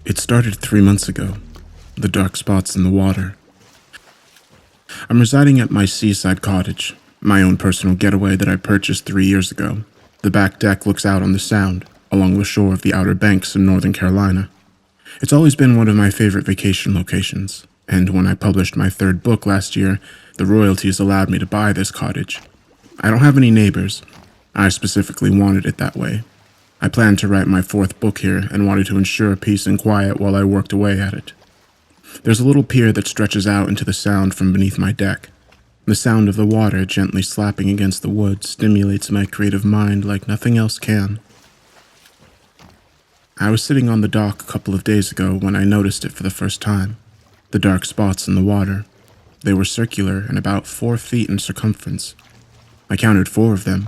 It started 3 months ago, the dark spots in the water. I'm residing at my seaside cottage, my own personal getaway that I purchased 3 years ago. The back deck looks out on the Sound, along the shore of the Outer Banks in Northern Carolina. It's always been one of my favorite vacation locations, and when I published my third book last year, the royalties allowed me to buy this cottage. I don't have any neighbors. I specifically wanted it that way. I planned to write my fourth book here and wanted to ensure peace and quiet while I worked away at it. There's a little pier that stretches out into the Sound from beneath my deck. The sound of the water gently slapping against the wood stimulates my creative mind like nothing else can. I was sitting on the dock a couple of days ago when I noticed it for the first time. The dark spots in the water. They were circular and about 4 feet in circumference. I counted 4 of them,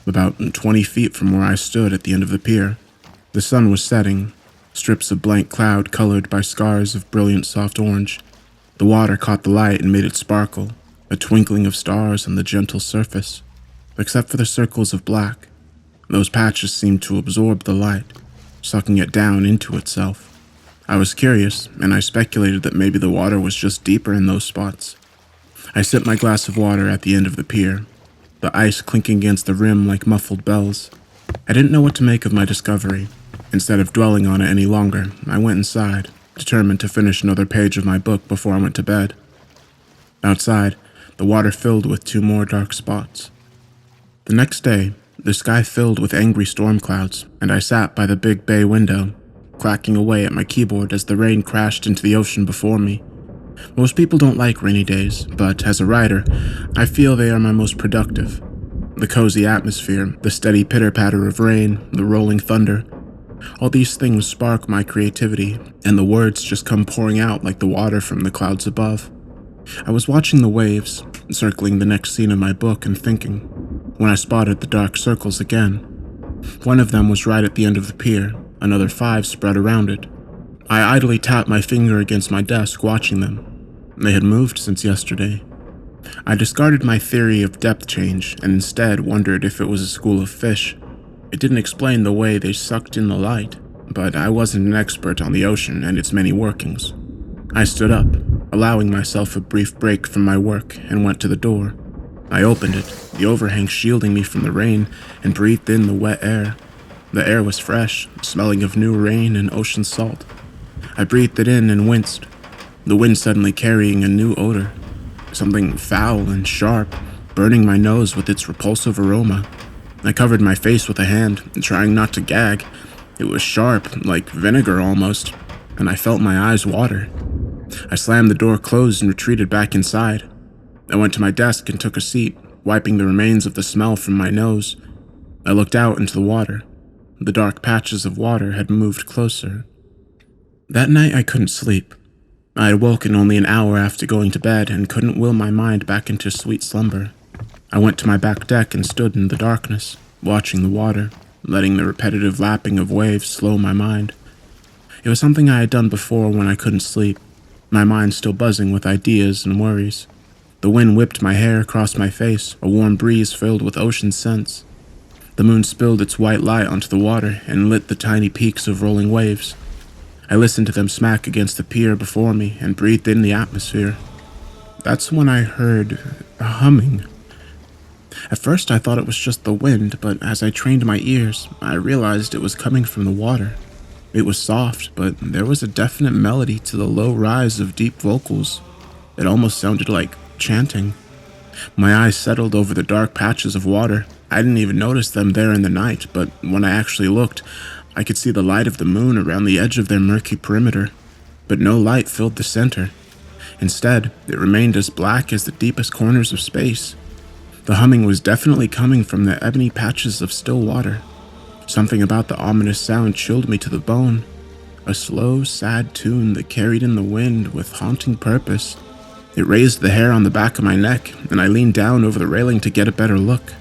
about 20 feet from where I stood at the end of the pier. The sun was setting, strips of blank cloud colored by scars of brilliant soft orange. The water caught the light and made it sparkle, a twinkling of stars on the gentle surface. Except for the circles of black, those patches seemed to absorb the light, sucking it down into itself. I was curious, and I speculated that maybe the water was just deeper in those spots. I sipped my glass of water at the end of the pier, the ice clinking against the rim like muffled bells. I didn't know what to make of my discovery. Instead of dwelling on it any longer, I went inside, determined to finish another page of my book before I went to bed. Outside, the water filled with 2 more dark spots. The next day, the sky filled with angry storm clouds, and I sat by the big bay window, clacking away at my keyboard as the rain crashed into the ocean before me. Most people don't like rainy days, but as a writer, I feel they are my most productive. The cozy atmosphere, the steady pitter-patter of rain, the rolling thunder, all these things spark my creativity, and the words just come pouring out like the water from the clouds above. I was watching the waves, circling the next scene of my book and thinking, when I spotted the dark circles again. One of them was right at the end of the pier, another 5 spread around it. I idly tapped my finger against my desk, watching them. They had moved since yesterday. I discarded my theory of depth change and instead wondered if it was a school of fish. It didn't explain the way they sucked in the light, but I wasn't an expert on the ocean and its many workings. I stood up, allowing myself a brief break from my work, and went to the door. I opened it, the overhang shielding me from the rain, and breathed in the wet air. The air was fresh, smelling of new rain and ocean salt. I breathed it in and winced, the wind suddenly carrying a new odor, something foul and sharp, burning my nose with its repulsive aroma. I covered my face with a hand, trying not to gag. It was sharp, like vinegar almost, and I felt my eyes water. I slammed the door closed and retreated back inside. I went to my desk and took a seat, wiping the remains of the smell from my nose. I looked out into the water. The dark patches of water had moved closer. That night I couldn't sleep. I had woken only an hour after going to bed and couldn't will my mind back into sweet slumber. I went to my back deck and stood in the darkness, watching the water, letting the repetitive lapping of waves slow my mind. It was something I had done before when I couldn't sleep, my mind still buzzing with ideas and worries. The wind whipped my hair across my face, a warm breeze filled with ocean scents. The moon spilled its white light onto the water and lit the tiny peaks of rolling waves. I listened to them smack against the pier before me and breathed in the atmosphere. That's when I heard a humming. At first I thought it was just the wind, but as I trained my ears, I realized it was coming from the water. It was soft, but there was a definite melody to the low rise of deep vocals. It almost sounded like chanting. My eyes settled over the dark patches of water. I didn't even notice them there in the night, but when I actually looked, I could see the light of the moon around the edge of their murky perimeter, but no light filled the center. Instead, it remained as black as the deepest corners of space. The humming was definitely coming from the ebony patches of still water. Something about the ominous sound chilled me to the bone. A slow, sad tune that carried in the wind with haunting purpose. It raised the hair on the back of my neck, and I leaned down over the railing to get a better look.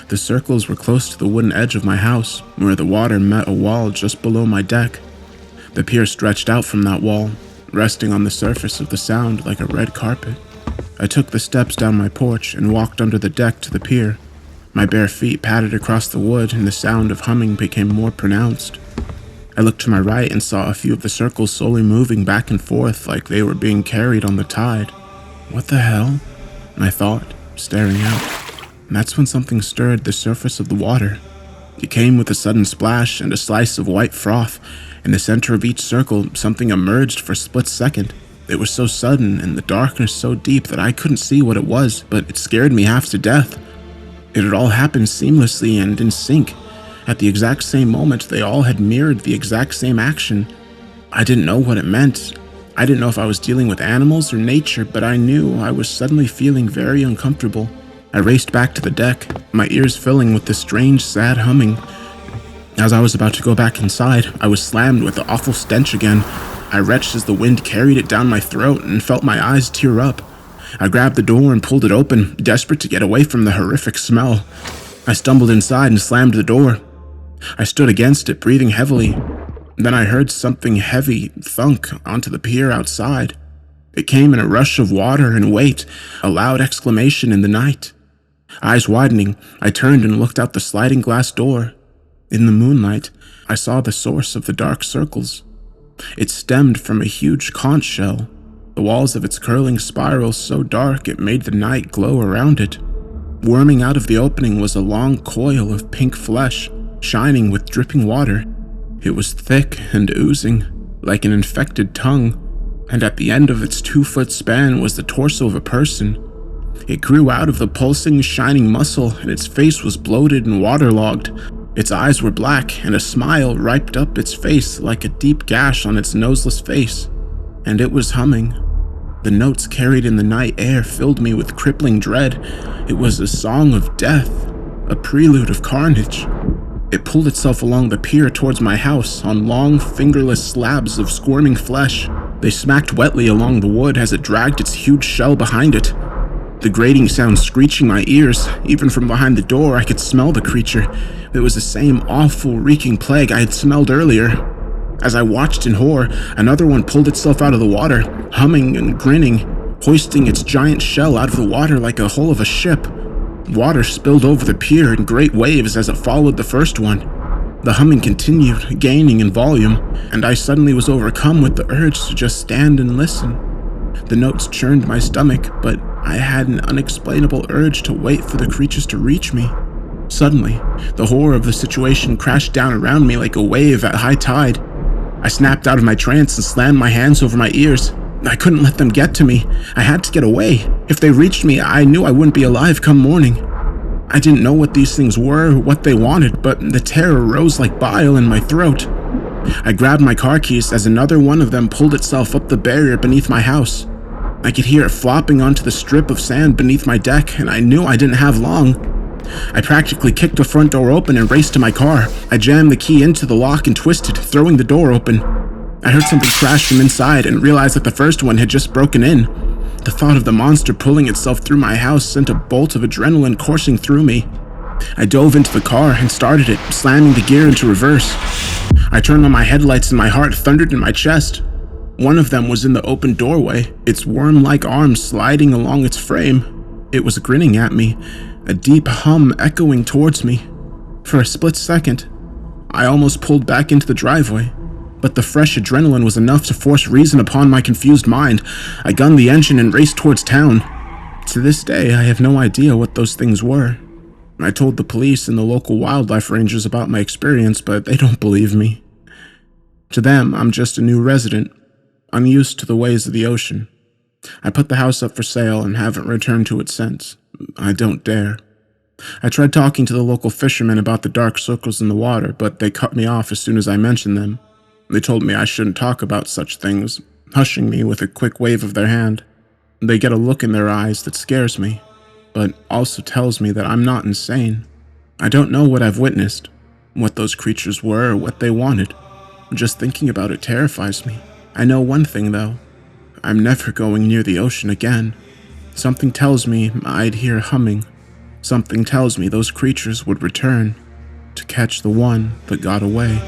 The circles were close to the wooden edge of my house, where the water met a wall just below my deck. The pier stretched out from that wall, resting on the surface of the Sound like a red carpet. I took the steps down my porch and walked under the deck to the pier. My bare feet patted across the wood, and the sound of humming became more pronounced. I looked to my right and saw a few of the circles slowly moving back and forth like they were being carried on the tide. What the hell? I thought, staring out. And that's when something stirred the surface of the water. It came with a sudden splash and a slice of white froth. In the center of each circle, something emerged for a split second. It was so sudden and the darkness so deep that I couldn't see what it was, but it scared me half to death. It had all happened seamlessly and in sync. At the exact same moment, they all had mirrored the exact same action. I didn't know what it meant. I didn't know if I was dealing with animals or nature, but I knew I was suddenly feeling very uncomfortable. I raced back to the deck, my ears filling with this strange, sad humming. As I was about to go back inside, I was slammed with the awful stench again. I retched as the wind carried it down my throat and felt my eyes tear up. I grabbed the door and pulled it open, desperate to get away from the horrific smell. I stumbled inside and slammed the door. I stood against it, breathing heavily. Then I heard something heavy thunk onto the pier outside. It came in a rush of water and weight, a loud exclamation in the night. Eyes widening, I turned and looked out the sliding glass door. In the moonlight, I saw the source of the dark circles. It stemmed from a huge conch shell, the walls of its curling spiral so dark it made the night glow around it. Worming out of the opening was a long coil of pink flesh, shining with dripping water. It was thick and oozing, like an infected tongue, and at the end of its 2-foot span was the torso of a person. It grew out of the pulsing, shining muscle, and its face was bloated and waterlogged. Its eyes were black, and a smile riped up its face like a deep gash on its noseless face. And it was humming. The notes carried in the night air filled me with crippling dread. It was a song of death, a prelude of carnage. It pulled itself along the pier towards my house on long, fingerless slabs of squirming flesh. They smacked wetly along the wood as it dragged its huge shell behind it. The grating sound screeching my ears. Even from behind the door, I could smell the creature. It was the same awful, reeking plague I had smelled earlier. As I watched in horror, another one pulled itself out of the water, humming and grinning, hoisting its giant shell out of the water like a hull of a ship. Water spilled over the pier in great waves as it followed the first one. The humming continued, gaining in volume, and I suddenly was overcome with the urge to just stand and listen. The notes churned my stomach, but I had an unexplainable urge to wait for the creatures to reach me. Suddenly, the horror of the situation crashed down around me like a wave at high tide. I snapped out of my trance and slammed my hands over my ears. I couldn't let them get to me. I had to get away. If they reached me, I knew I wouldn't be alive come morning. I didn't know what these things were or what they wanted, but the terror rose like bile in my throat. I grabbed my car keys as another one of them pulled itself up the barrier beneath my house. I could hear it flopping onto the strip of sand beneath my deck, and I knew I didn't have long. I practically kicked the front door open and raced to my car. I jammed the key into the lock and twisted, throwing the door open. I heard something crash from inside and realized that the first one had just broken in. The thought of the monster pulling itself through my house sent a bolt of adrenaline coursing through me. I dove into the car and started it, slamming the gear into reverse. I turned on my headlights and my heart thundered in my chest. One of them was in the open doorway, its worm-like arms sliding along its frame. It was grinning at me, a deep hum echoing towards me. For a split second, I almost pulled back into the driveway, but the fresh adrenaline was enough to force reason upon my confused mind. I gunned the engine and raced towards town. To this day, I have no idea what those things were. I told the police and the local wildlife rangers about my experience, but they don't believe me. To them, I'm just a new resident, unused to the ways of the ocean. I put the house up for sale and haven't returned to it since. I don't dare. I tried talking to the local fishermen about the dark circles in the water, but they cut me off as soon as I mentioned them. They told me I shouldn't talk about such things, hushing me with a quick wave of their hand. They get a look in their eyes that scares me, but also tells me that I'm not insane. I don't know what I've witnessed, what those creatures were or what they wanted. Just thinking about it terrifies me. I know one thing, though. I'm never going near the ocean again. Something tells me I'd hear humming. Something tells me those creatures would return to catch the one that got away.